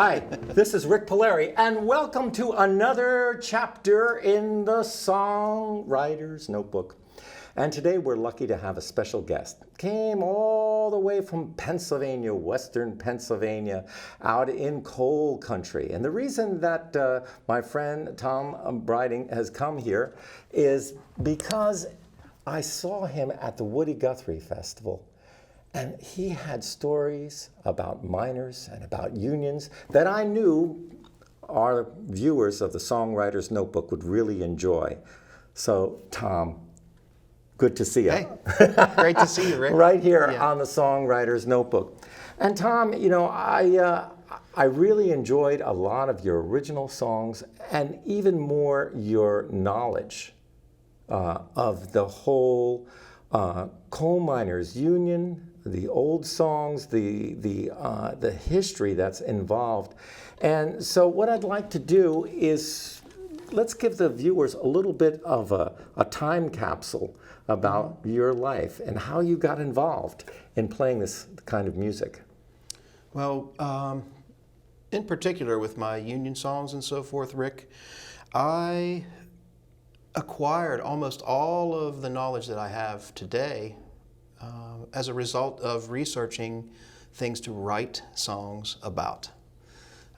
Hi, this is Rik Palieri, and welcome to another chapter in the Songwriter's Notebook. And today we're lucky to have a special guest. Came all the way from Pennsylvania, western Pennsylvania, out in coal country. And the reason that my friend Tom Breiding has come here is because I saw him at the Woody Guthrie Festival. And he had stories about miners and about unions that I knew our viewers of the Songwriter's Notebook would really enjoy. So, Tom, good to see you. Hey, great to see you, Rik. Right here on the Songwriter's Notebook. And Tom, you know, I really enjoyed a lot of your original songs and even more your knowledge of the whole coal miners union, the old songs, the history that's involved. And so what I'd like to do is let's give the viewers a little bit of a time capsule about your life and how you got involved in playing this kind of music. Well, in particular with my union songs and so forth, Rik, I acquired almost all of the knowledge that I have today as a result of researching things to write songs about.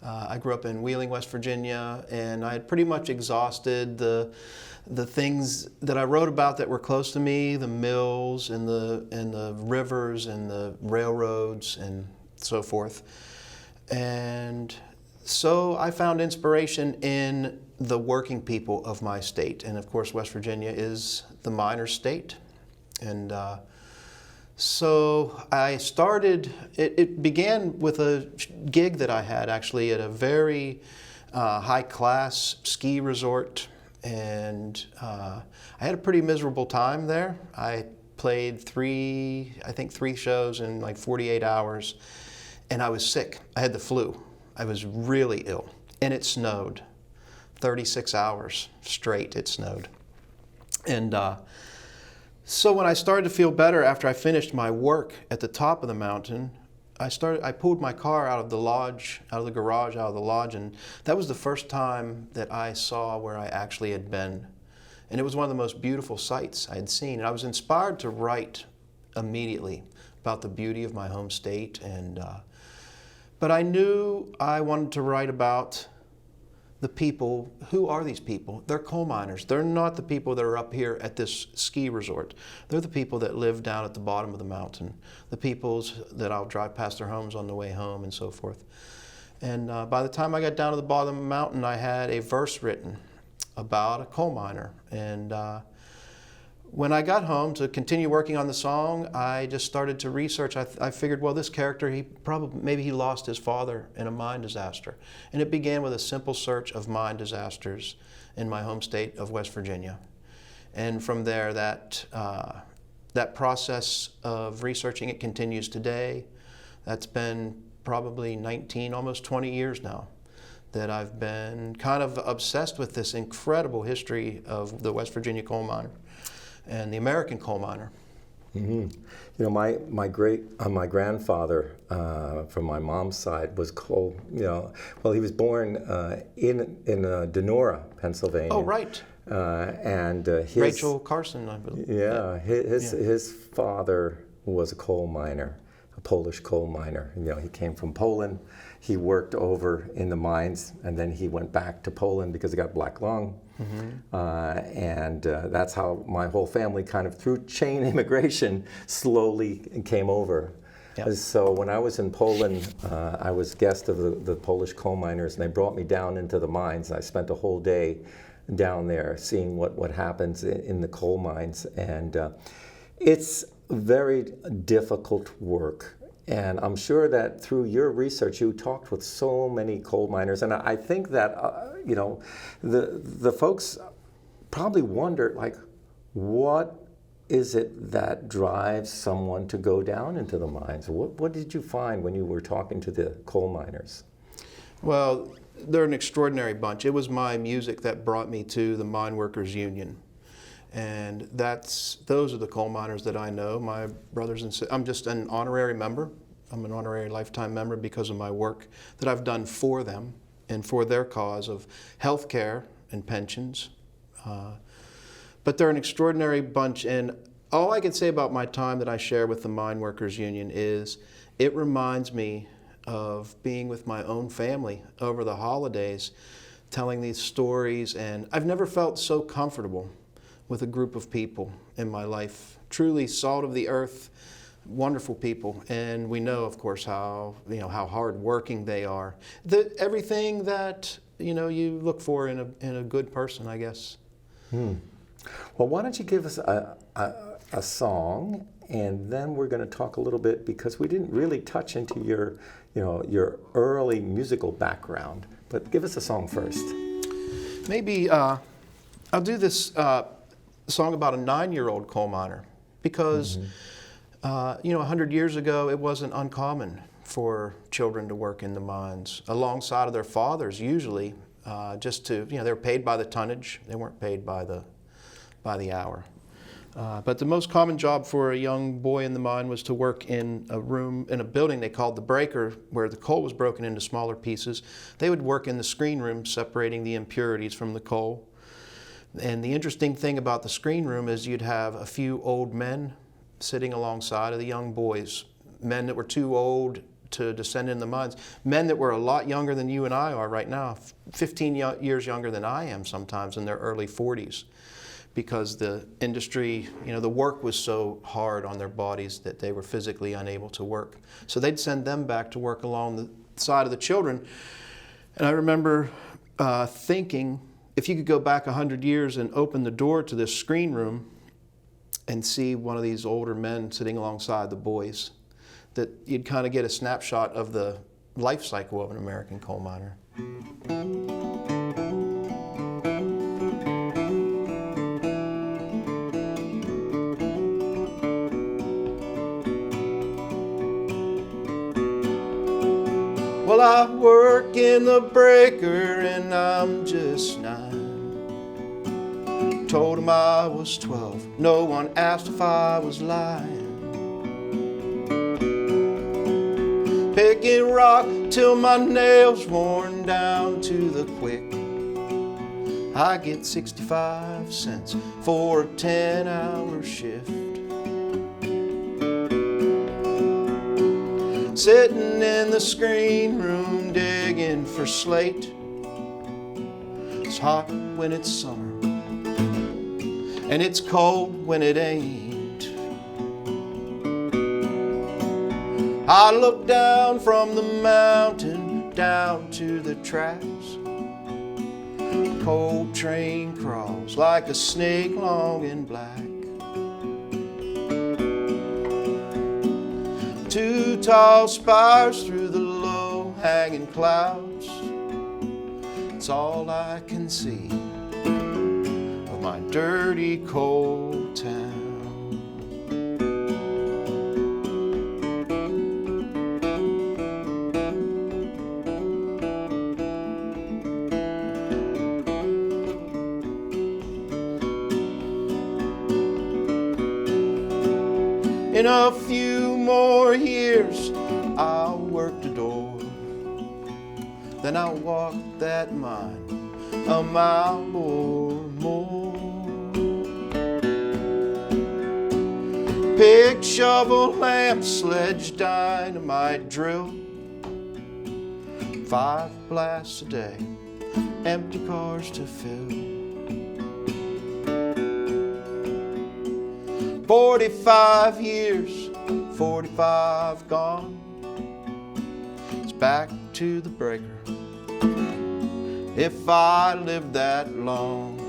I grew up in Wheeling, West Virginia, and I had pretty much exhausted the things that I wrote about that were close to me, the mills and the rivers and the railroads and so forth. And so I found inspiration in the working people of my state. And of course, West Virginia is the miner state. And so I started, it began with a gig that I had actually at a very high-class ski resort. And I had a pretty miserable time there. I played three shows in like 48 hours. And I was sick. I had the flu. I was really ill. And it snowed. 36 hours straight it snowed. And so when I started to feel better after I finished my work at the top of the mountain, I pulled my car out of the lodge, out of the garage, out of the lodge, and that was the first time that I saw where I actually had been. And it was one of the most beautiful sights I had seen. And I was inspired to write immediately about the beauty of my home state. But I knew I wanted to write about the people. Who are these people? They're coal miners. They're not the people that are up here at this ski resort. They're the people that live down at the bottom of the mountain, the peoples that I'll drive past their homes on the way home and so forth. And by the time I got down to the bottom of the mountain, I had a verse written about a coal miner. And when I got home to continue working on the song, I just started to research. I figured, well, this character, maybe he lost his father in a mine disaster. And it began with a simple search of mine disasters in my home state of West Virginia. And from there, that process of researching it continues today. That's been probably 19, almost 20 years now that I've been kind of obsessed with this incredible history of the West Virginia coal miner and the American coal miner. Mm-hmm. You know, my grandfather from my mom's side was coal. You know, well, he was born in Donora, Pennsylvania. Oh, right. And Rachel Carson, I believe. Yeah, his father was a coal miner, a Polish coal miner. You know, he came from Poland. He worked over in the mines, and then he went back to Poland because he got black lung. Mm-hmm. And that's how my whole family kind of through chain immigration slowly came over. Yep. So when I was in Poland, I was guest of the Polish coal miners, and they brought me down into the mines. I spent a whole day down there seeing what happens in the coal mines. And it's very difficult work. And I'm sure that through your research, you talked with so many coal miners, and I think that you know, the folks probably wonder, like, what is it that drives someone to go down into the mines? What did you find when you were talking to the coal miners? Well, they're an extraordinary bunch. It was my music that brought me to the Mine Workers Union. And those are the coal miners that I know, my brothers and sisters. I'm just an honorary member I'm an honorary lifetime member because of my work that I've done for them and for their cause of health care and pensions. But they're an extraordinary bunch, and all I can say about my time that I share with the Mine Workers Union is it reminds me of being with my own family over the holidays, telling these stories, and I've never felt so comfortable with a group of people in my life. Truly salt of the earth, wonderful people, and we know, of course, how hard working they are. Everything that you look for in a good person, I guess. Well, why don't you give us a song, and then we're going to talk a little bit, because we didn't really touch into your early musical background. But give us a song first. Maybe I'll do this song about a 9-year-old coal miner, because 100 years ago it wasn't uncommon for children to work in the mines alongside of their fathers, usually just to, they were paid by the tonnage. They weren't paid by the hour. But the most common job for a young boy in the mine was to work in a building they called the breaker, where the coal was broken into smaller pieces. They would work in the screen room, separating the impurities from the coal. And the interesting thing about the screen room is you'd have a few old men sitting alongside of the young boys, men that were too old to descend in the mines, men that were a lot younger than you and I are right now, 15 years younger than I am sometimes, in their early 40s. Because the industry, the work was so hard on their bodies that they were physically unable to work. So they'd send them back to work along the side of the children. And I remember thinking, if you could go back 100 years and open the door to this screen room and see one of these older men sitting alongside the boys, that you'd kind of get a snapshot of the life cycle of an American coal miner. Well, I work in the breaker and I'm just 9. Told him I was 12. No one asked if I was lying. Picking rock till my nails worn down to the quick. I get 65 cents for a 10-hour shift. Sitting in the screen room digging for slate. It's hot when it's summer, and it's cold when it ain't. I look down from the mountain down to the tracks. Coal train crawls like a snake long and black. 2 tall spires through the low-hanging clouds. It's all I can see of my dirty coal town. In a few more years, I'll work the door. Then I'll walk that mine a mile or more. Pick, shovel, lamp, sledge, dynamite, drill. 5 blasts a day, empty cars to fill. 45 years, 45 gone. It's back to the breaker, if I live that long.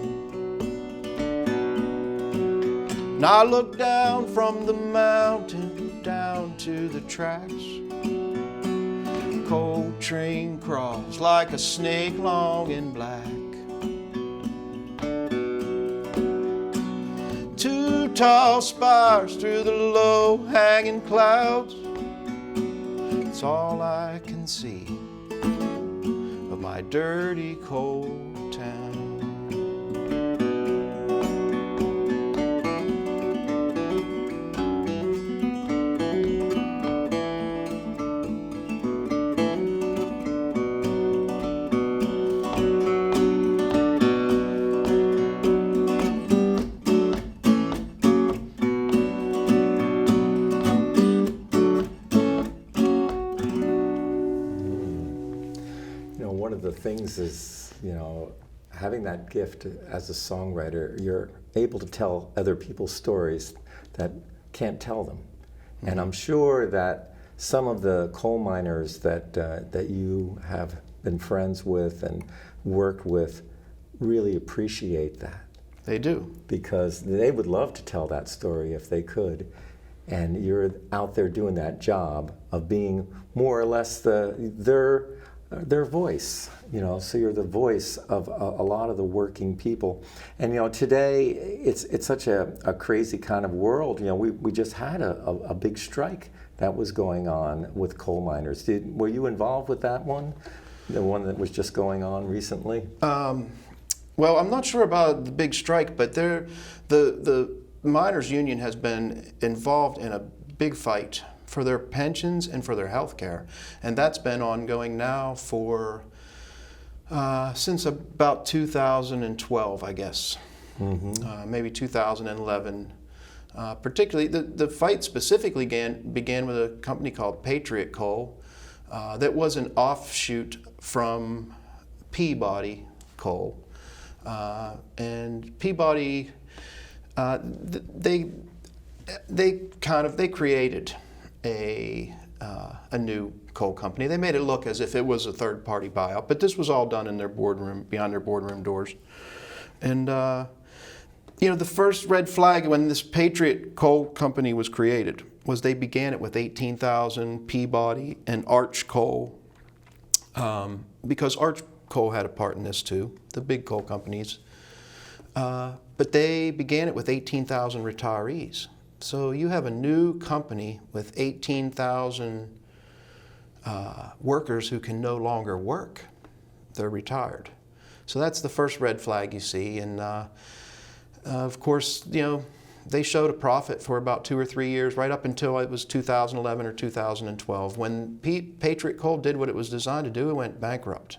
And I look down from the mountain down to the tracks. Coal train crawls like a snake long and black. 2 tall spires through the low-hanging clouds. It's all I can see of my dirty coal town. things is, having that gift as a songwriter, you're able to tell other people's stories that can't tell them. Mm-hmm. And I'm sure that some of the coal miners that you have been friends with and worked with really appreciate that. They do. Because they would love to tell that story if they could. And you're out there doing that job of being more or less their voice, so you're the voice of a lot of the working people. And today it's such a crazy kind of world. We just had a big strike that was going on with coal miners. Were you involved with that one? The one that was just going on recently? Well, I'm not sure about the big strike, but the miners' union has been involved in a big fight for their pensions and for their health care. And that's been ongoing now for since about 2012, I guess. Mm-hmm. Maybe 2011. Particularly, the fight specifically began with a company called Patriot Coal that was an offshoot from Peabody Coal. And Peabody, they created a new coal company. They made it look as if it was a third-party buyout, but this was all done in their boardroom, behind their boardroom doors. And the first red flag when this Patriot Coal company was created was they began it with 18,000 Peabody and Arch Coal, because Arch Coal had a part in this too, the big coal companies. But they began it with 18,000 retirees. So you have a new company with 18,000 workers who can no longer work. They're retired. So that's the first red flag you see. And of course, they showed a profit for about 2 or 3 years, right up until it was 2011 or 2012. When Patriot Coal did what it was designed to do, it went bankrupt.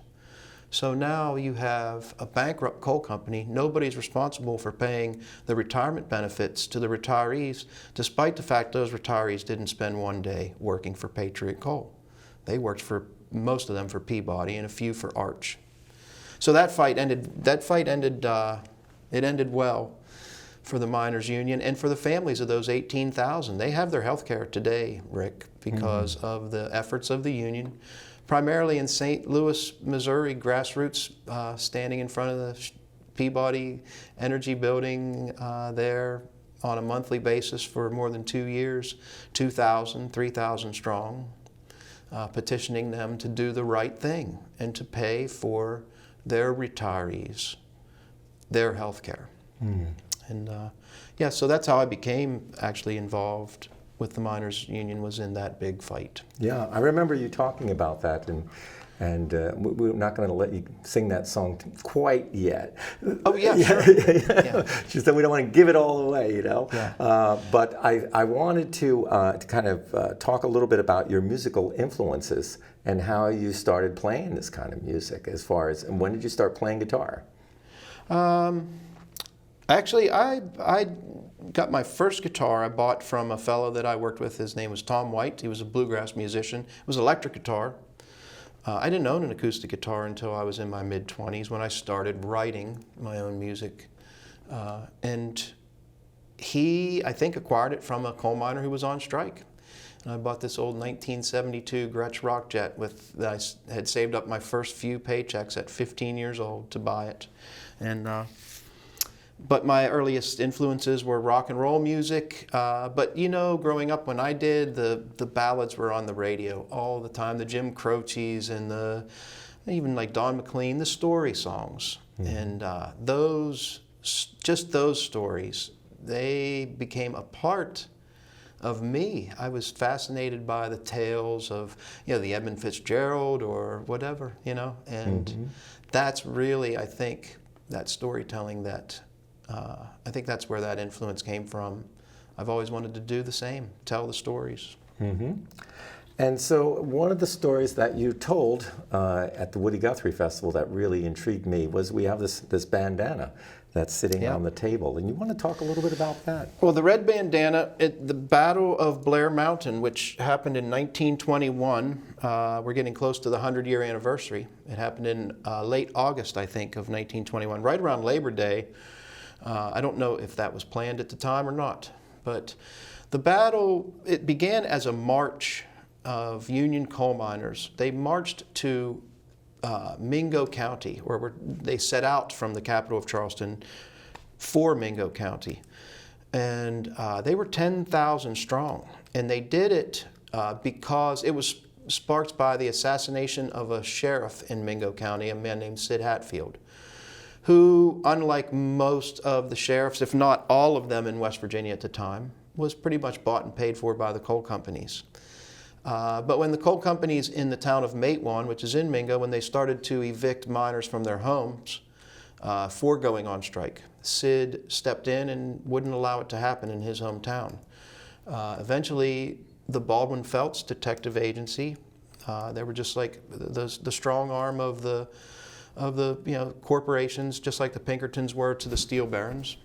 So now you have a bankrupt coal company. Nobody's responsible for paying the retirement benefits to the retirees, despite the fact those retirees didn't spend one day working for Patriot Coal. They worked for, most of them, for Peabody and a few for Arch. So that fight ended. It ended well for the miners' union and for the families of those 18,000. They have their health care today, Rik, because of the efforts of the union. Primarily in St. Louis, Missouri, grassroots standing in front of the Peabody Energy Building there on a monthly basis for more than 2 years, 2,000, 3,000 strong, petitioning them to do the right thing and to pay for their retirees their health care. And so that's how I became actually involved with the miners' union, was in that big fight. Yeah, I remember you talking about that, and we're not going to let you sing that song quite yet. Oh yeah, sure. Yeah. Just that we don't want to give it all away, Yeah. But I wanted to kind of talk a little bit about your musical influences and how you started playing this kind of music. As far as, and when did you start playing guitar? Actually, I got my first guitar I bought from a fellow that I worked with. His name was Tom White. He was a bluegrass musician. It was an electric guitar. I didn't own an acoustic guitar until I was in my mid-20s when I started writing my own music. And he, I think, acquired it from a coal miner who was on strike. And I bought this old 1972 Gretsch Rockjet that I had saved up my first few paychecks at 15 years old to buy it. And but my earliest influences were rock and roll music. But growing up when I did, the ballads were on the radio all the time. The Jim Croce's and even like Don McLean, the story songs. And those stories, they became a part of me. I was fascinated by the tales of, the Edmund Fitzgerald or whatever, and that's really, I think, that storytelling that, I think that's where that influence came from. I've always wanted to do the same, tell the stories. And so one of the stories that you told at the Woody Guthrie Festival that really intrigued me was we have this bandana that's sitting Yeah. on the table. And you want to talk a little bit about that? Well, the Red Bandana, the Battle of Blair Mountain, which happened in 1921, we're getting close to the 100-year anniversary. It happened in late August, I think, of 1921, right around Labor Day. I don't know if that was planned at the time or not, but the battle, it began as a march of Union coal miners. They marched to Mingo County, where they set out from the capital of Charleston for Mingo County. And they were 10,000 strong. And they did it because it was sparked by the assassination of a sheriff in Mingo County, a man named Sid Hatfield, who, unlike most of the sheriffs, if not all of them in West Virginia at the time, was pretty much bought and paid for by the coal companies. But when the coal companies in the town of Matewan, which is in Mingo, when they started to evict miners from their homes for going on strike, Sid stepped in and wouldn't allow it to happen in his hometown. Eventually, the Baldwin Felts Detective Agency, they were just like the strong arm of the corporations, just like the Pinkertons were to the steel barons.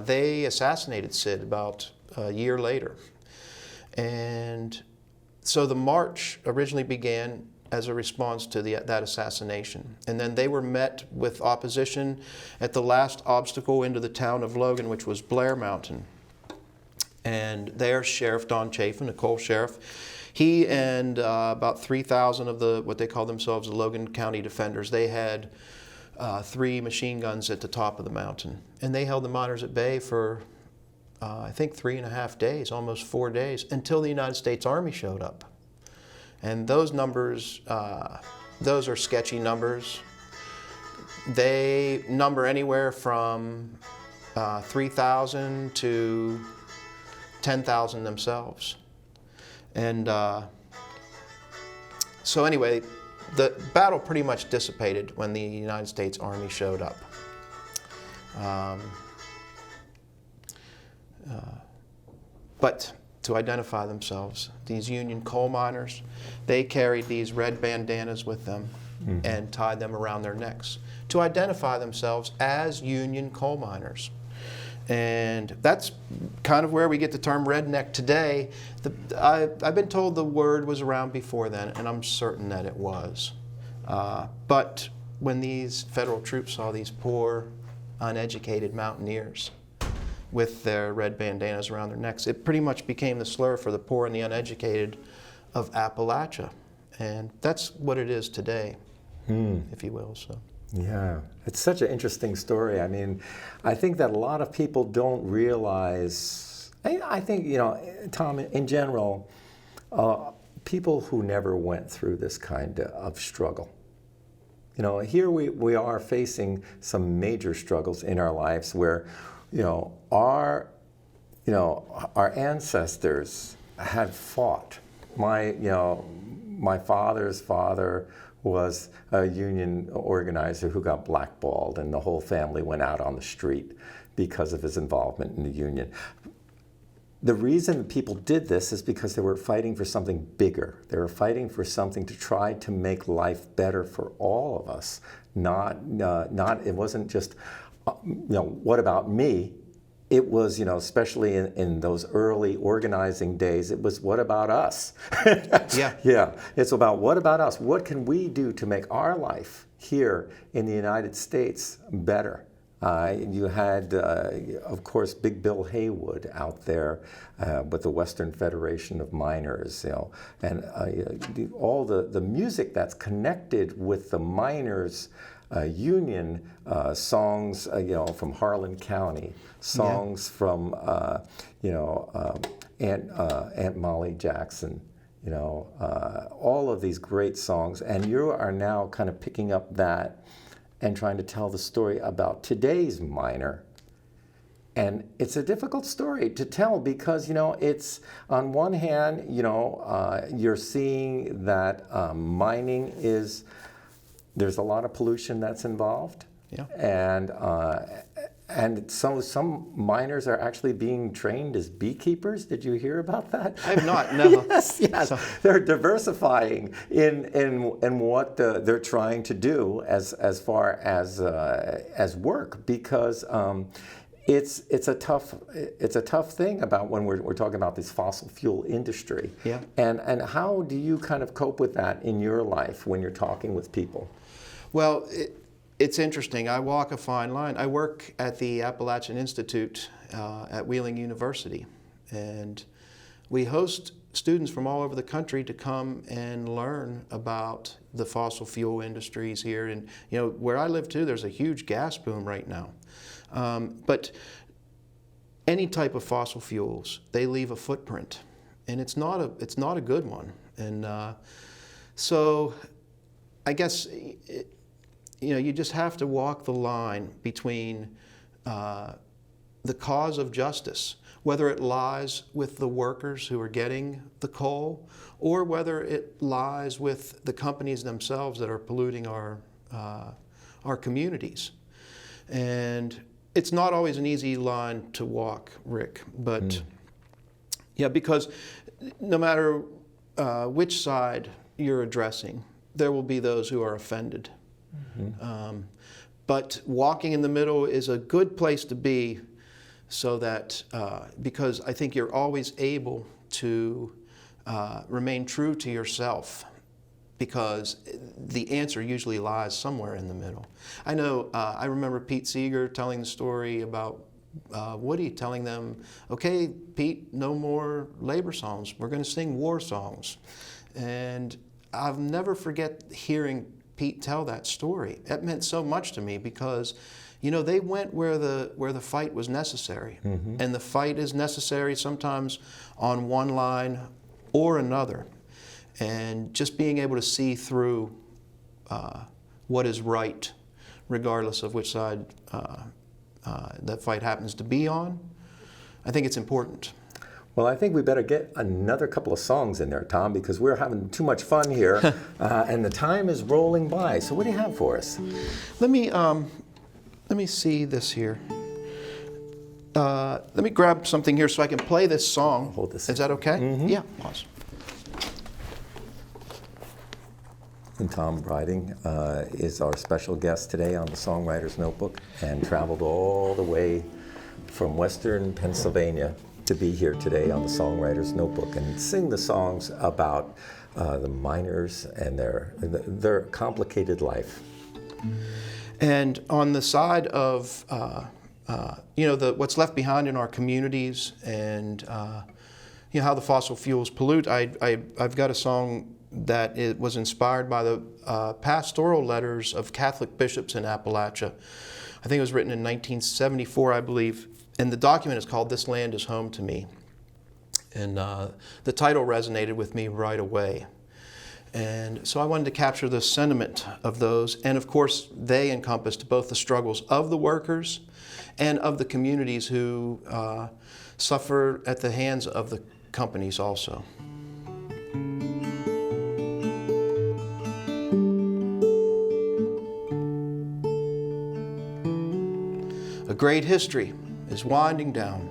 They assassinated Sid about a year later. And so the march originally began as a response to that assassination. And then they were met with opposition at the last obstacle into the town of Logan, which was Blair Mountain. And their Sheriff Don Chafin, a coal sheriff, he and about 3,000 of what they call themselves the Logan County Defenders, they had 3 machine guns at the top of the mountain. And they held the miners at bay for I think 3.5 days, almost 4 days, until the United States Army showed up. And those numbers, those are sketchy numbers. They number anywhere from 3,000 to 10,000 themselves. And so anyway, the battle pretty much dissipated when the United States Army showed up. But to identify themselves, these Union coal miners, they carried these red bandanas with them and tied them around their necks to identify themselves as Union coal miners. And that's kind of where we get the term redneck today. I've been told the word was around before then, and I'm certain that it was. But when these federal troops saw these poor, uneducated mountaineers with their red bandanas around their necks, it pretty much became the slur for the poor and the uneducated of Appalachia. And that's what it is today, if you will. So. Yeah, it's such an interesting story. I mean, I think that a lot of people don't realize, I think, Tom, in general, people who never went through this kind of struggle. Here we are facing some major struggles in our lives where, our ancestors had fought. My father's father was a union organizer who got blackballed, and the whole family went out on the street because of his involvement in the union. The reason people did this is because they were fighting for something bigger. They were fighting for something to try to make life better for all of us. It wasn't just, what about me? It was, especially in those early organizing days, it was, what about us? Yeah. Yeah, it's about what about us? What can we do to make our life here in the United States better? You had, of course, Big Bill Haywood out there with the Western Federation of Miners, and all the music that's connected with the miners' union, songs, from Harlan County, songs from, Aunt Molly Jackson, all of these great songs, and you are now kind of picking up that and trying to tell the story about today's miner. And it's a difficult story to tell because, it's on one hand, you're seeing that mining there's a lot of pollution that's involved. Yeah. And And some miners are actually being trained as beekeepers. Did you hear about that? I have not, no. Yes. So, They're diversifying in what they're trying to do as far as work, because it's a tough thing about when we're talking about this fossil fuel industry. Yeah. And how do you kind of cope with that in your life when you're talking with people? well, it's interesting. I walk a fine line. I work at the Appalachian Institute at Wheeling University, and we host students from all over the country to come and learn about the fossil fuel industries here. And where I live too, there's a huge gas boom right now. But any type of fossil fuels, they leave a footprint, and it's not a good one. And so, I guess you just have to walk the line between the cause of justice, whether it lies with the workers who are getting the coal, or whether it lies with the companies themselves that are polluting our communities. And it's not always an easy line to walk, Rick, but yeah, because no matter which side you're addressing, there will be those who are offended. But walking in the middle is a good place to be, so that because I think you're always able to remain true to yourself, because the answer usually lies somewhere in the middle. I know, I remember Pete Seeger telling the story about Woody telling them, okay, Pete, no more labor songs. We're going to sing war songs. And I'll never forget hearing Pete tell that story. It meant so much to me, because they went where the fight was necessary. And the fight is necessary sometimes on one line or another. And just being able to see through what is right, regardless of which side that fight happens to be on, I think it's important. Well, I think we better get another couple of songs in there, Tom, because we're having too much fun here, and the time is rolling by. So what do you have for us? Let me see this here. Let me grab something here so I can play this song. Hold this. Is that okay? Yeah, awesome. And Tom Breiding is our special guest today on the Songwriter's Notebook, and traveled all the way from Western Pennsylvania to be here today on the Songwriter's Notebook and sing the songs about the miners and their complicated life. And on the side of what's left behind in our communities, and how the fossil fuels pollute, I've got a song that it was inspired by the pastoral letters of Catholic bishops in Appalachia. I think it was written in 1974, I believe. And the document is called "This Land is Home to Me." And the title resonated with me right away. And so I wanted to capture the sentiment of those. And of course, they encompassed both the struggles of the workers and of the communities who suffer at the hands of the companies also. A great history is winding down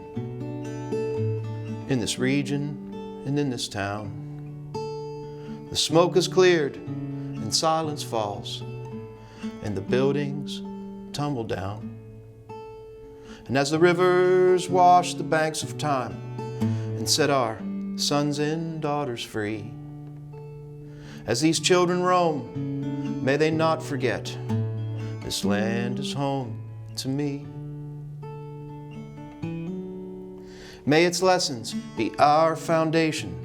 in this region and in this town. The smoke is cleared and silence falls, and the buildings tumble down. And as the rivers wash the banks of time and set our sons and daughters free, as these children roam, may they not forget, this land is home to me. May its lessons be our foundation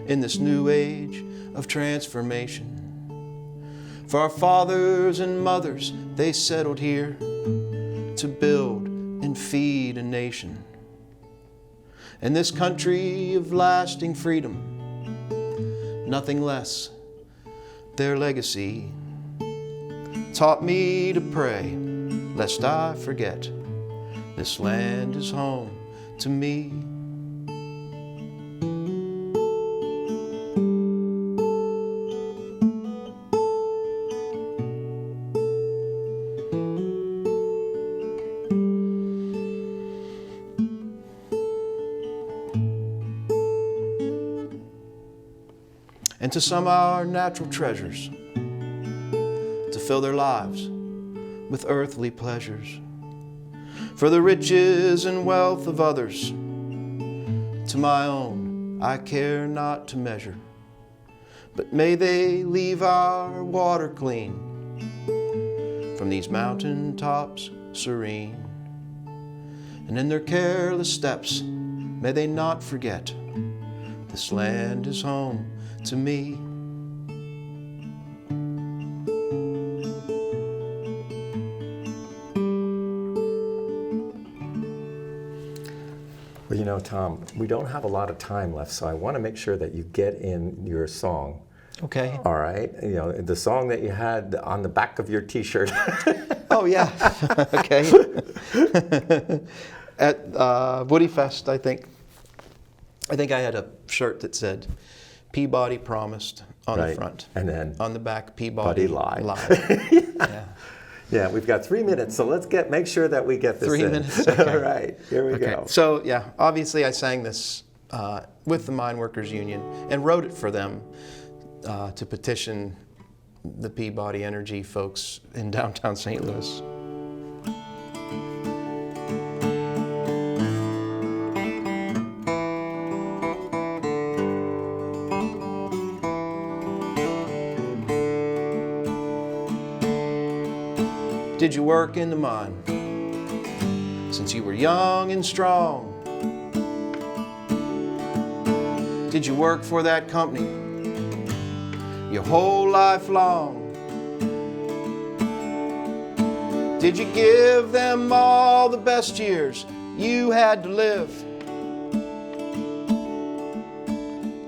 in this new age of transformation. For our fathers and mothers, they settled here to build and feed a nation. And this country of lasting freedom, nothing less, their legacy, taught me to pray, lest I forget, this land is home to me. and to some our natural treasures, to fill their lives with earthly pleasures. For the riches and wealth of others, to my own I care not to measure. But may they leave our water clean from these mountain tops serene. And in their careless steps, may they not forget this land is home to me. Well, you know, Tom, we don't have a lot of time left, so I want to make sure that you get in your song. Okay. All right. You know, the song that you had on the back of your T-shirt. Oh, yeah. Okay. At Woody Fest, I think I had a shirt that said Peabody promised on the front. And then on the back, Peabody lied. Yeah. Yeah, we've got 3 minutes, so let's make sure that we get this 3 in. minutes? Okay. All right, here we go. So, yeah, obviously I sang this with the Mine Workers Union and wrote it for them to petition the Peabody Energy folks in downtown St. Louis. Did you work in the mine since you were young and strong? Did you work for that company your whole life long? Did you give them all the best years you had to live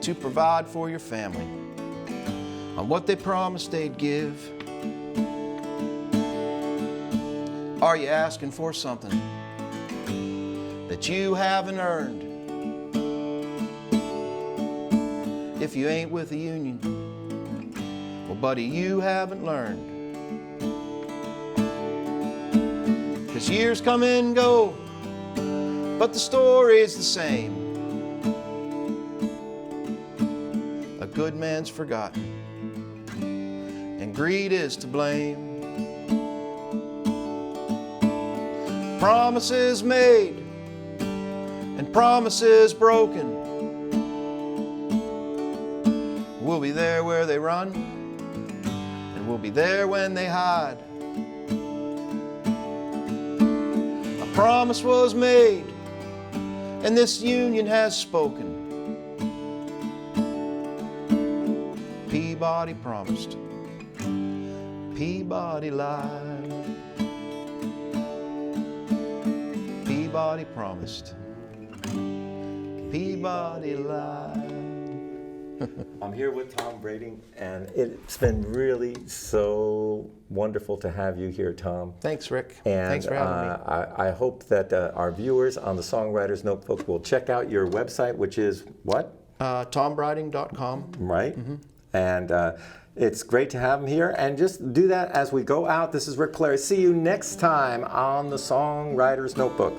to provide for your family on what they promised they'd give? Are you asking for something that you haven't earned? If you ain't with the union, well, buddy, you haven't learned. 'Cause years come and go, but the story's the same. A good man's forgotten, and greed is to blame. Promises made and promises broken. We'll be there where they run, and we'll be there when they hide. A promise was made, and this union has spoken. Peabody promised, Peabody lied. Peabody promised, Peabody lied. I'm here with Tom Breiding, and it's been really so wonderful to have you here, Tom. Thanks, Rick. And thanks for having me. I hope that our viewers on the Songwriter's Notebook will check out your website, which is what? TomBreiding.com. Right. Mm-hmm. And it's great to have him here. And just do that as we go out. This is Rik Palieri. See you next time on the Songwriter's Notebook.